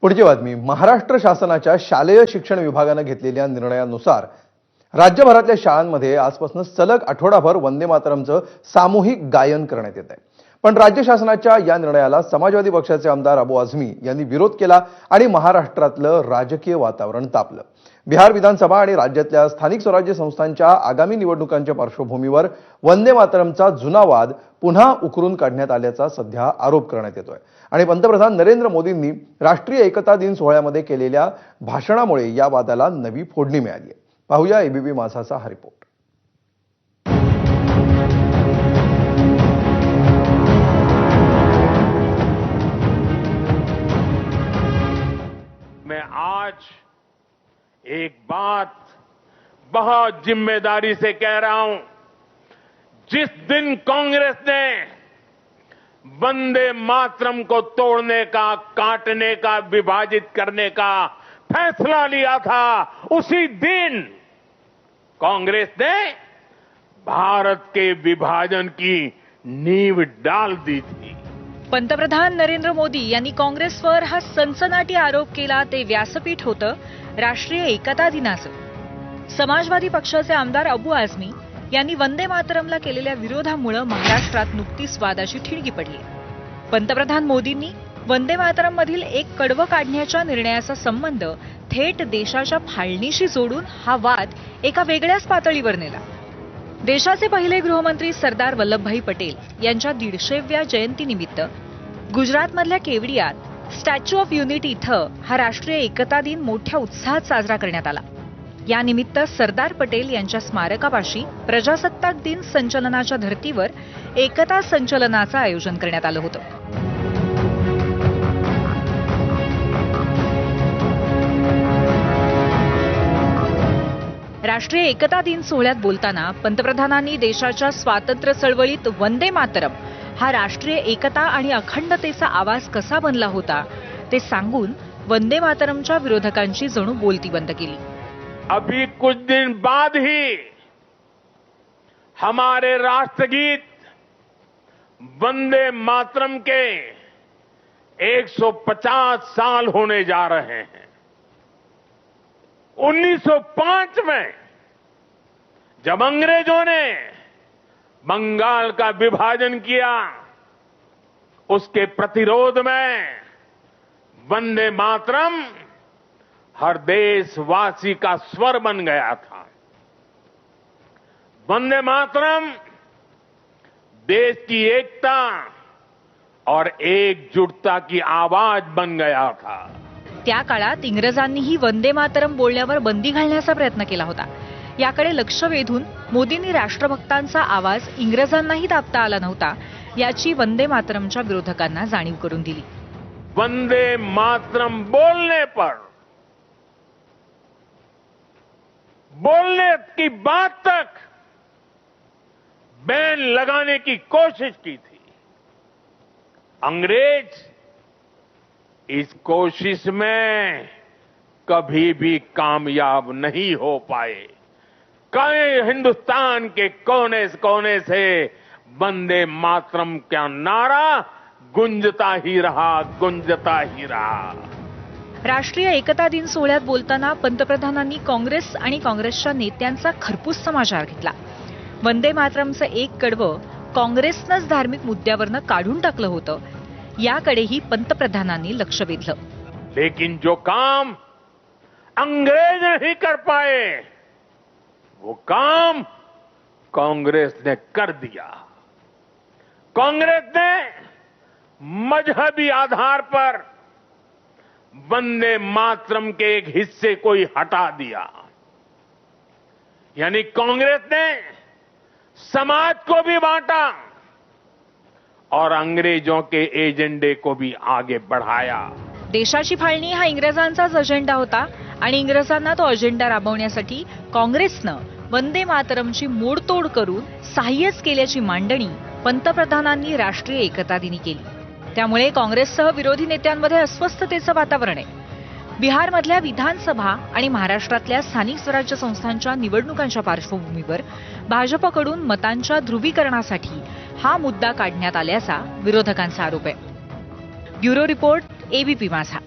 पुढची बातमी. महाराष्ट्र शासनाच्या शालेय शिक्षण विभागाने घेतलेल्या निर्णयानुसार राज्यभरातल्या शाळांमध्ये आजपासून सलग आठवडाभर वंदे मातरमचं सामूहिक गायन करण्यात येत आहे. पण राज्य शासनाच्या या निर्णयाला समाजवादी पक्षाचे आमदार अबू आझमी यांनी विरोध केला आणि महाराष्ट्रातलं राजकीय वातावरण तापलं. बिहार विधानसभा आणि राज्यातल्या स्थानिक स्वराज्य संस्थांच्या आगामी निवडणुकांच्या पार्श्वभूमीवर वंदे मातरमचा जुना वाद पुन्हा उकरून काढण्यात आल्याचा सध्या आरोप करण्यात येतोय आणि पंतप्रधान नरेंद्र मोदींनी राष्ट्रीय एकता दिन सोहळ्यामध्ये केलेल्या भाषणामुळे या वादाला नवी फोडणी मिळाली आहे. पाहूया एबीपी माझाचा हा रिपोर्ट. मैं आज एक बात बहुत जिम्मेदारी से कह रहा हूं, जिस दिन कांग्रेस ने वंदे मातरम को तोड़ने का, काटने का, विभाजित करने का फैसला लिया था, उसी दिन कांग्रेस ने भारत के विभाजन की नींव डाल दी थी. पंतप्रधान नरेंद्र मोदी यांनी काँग्रेसवर हा सनसनाटी आरोप केला ते व्यासपीठ होतं राष्ट्रीय एकता दिनाचं. समाजवादी पक्षाचे आमदार अबू आझमी यांनी वंदे मातरमला केलेल्या विरोधामुळे महाराष्ट्रात नुकतीच वादाची ठिणगी पडली. पंतप्रधान मोदींनी वंदे मातरममधील एक कडवं काढण्याच्या निर्णयाचा संबंध थेट देशाच्या फाळणीशी जोडून हा वाद एका वेगळ्याच पातळीवर नेला. देशाचे पहिले गृहमंत्री सरदार वल्लभभाई पटेल यांच्या 150व्या जयंतीनिमित्त गुजरातमधल्या केवडियात स्टॅच्यू ऑफ युनिटी इथं हा राष्ट्रीय एकता दिन मोठ्या उत्साहात साजरा करण्यात आला. यानिमित्त सरदार पटेल यांच्या स्मारकापाशी प्रजासत्ताक दिन संचलनाच्या धर्तीवर एकता संचलनाचं आयोजन करण्यात आलं होतं. राष्ट्रीय एकता दिन सोहळ्यात बोलताना पंतप्रधानांनी देशाच्या स्वातंत्र्य चळवळीत वंदे मातरम हा राष्ट्रीय एकता आणि अखंडतेचा आवाज कसा बनला होता ते सांगून वंदे मातरमच्या विरोधकांची जणू बोलती बंद केली. अभी कुछ दिन बाद ही हमारे राष्ट्रगीत वंदे मातरम के 150 साल होने जा रहे हैं. 1905 में जब अंग्रेजों ने बंगाल का विभाजन किया, उसके प्रतिरोध में वंदे मातरम हर देशवासी का स्वर बन गया था. वंदे मातरम देश की एकता और एकजुटता की आवाज बन गया था. त्या काळात इंग्रजांनीही वंदे मातरम बोलण्यावर बंदी घालण्याचा प्रयत्न केला होता. याकडे लक्ष वेधून मोदींनी राष्ट्रभक्तांचा आवाज इंग्रजांनाही दाबता आला नव्हता याची वंदे मातरमच्या विरोधकांना जाणीव करून दिली. वंदे मातरम बोलने पर, बोलने की बात तक बैन लगाने की कोशिश की थी. अंग्रेज इस कोशिश में कभी भी कामयाब नहीं हो पाए. कई हिंदुस्तान के कोने कोने से वंदे मातरम का नारा गुंजता ही रहा, गुंजता ही रहा. राष्ट्रीय एकता दिन सोहळ्यात बोलताना पंतप्रधानांनी काँग्रेस आणि काँग्रेसच्या नेत्यांचा खरपूस समाचार घेतला. वंदे मातरमचं एक कडवं काँग्रेसनंच धार्मिक मुद्द्यावरनं काढून टाकलं होतं याकडेही पंतप्रधानांनी लक्ष वेधलं. लेकिन जो काम अंग्रेज नहीं कर पाए वो काम कांग्रेस ने कर दिया. कांग्रेस ने मजहबी आधार पर वंदे मातरम के एक हिस्से को ही हटा दिया. यानी कांग्रेस ने समाज को भी बांटा और अंग्रेजों के एजेंडे को भी आगे बढ़ाया. देशाची फाळणी हा इंग्रजांचाच अजेंडा होता आणि इंग्रजांना तो अजेंडा राबवण्यासाठी काँग्रेसनं वंदे मातरमची मोडतोड करून सहाय्यच केल्याची मांडणी पंतप्रधानांनी राष्ट्रीय एकता दिनी केली. त्यामुळे काँग्रेससह विरोधी नेत्यांमध्ये अस्वस्थतेचं वातावरण आहे. बिहारमधल्या विधानसभा आणि महाराष्ट्रातल्या स्थानिक स्वराज्य संस्थांच्या निवडणुकांच्या पार्श्वभूमीवर भाजपकडून मतांच्या ध्रुवीकरणासाठी हा मुद्दा काढण्यात आल्याचा विरोधकांचा आरोप आहे. ब्युरो रिपोर्ट, एबीपी माझा.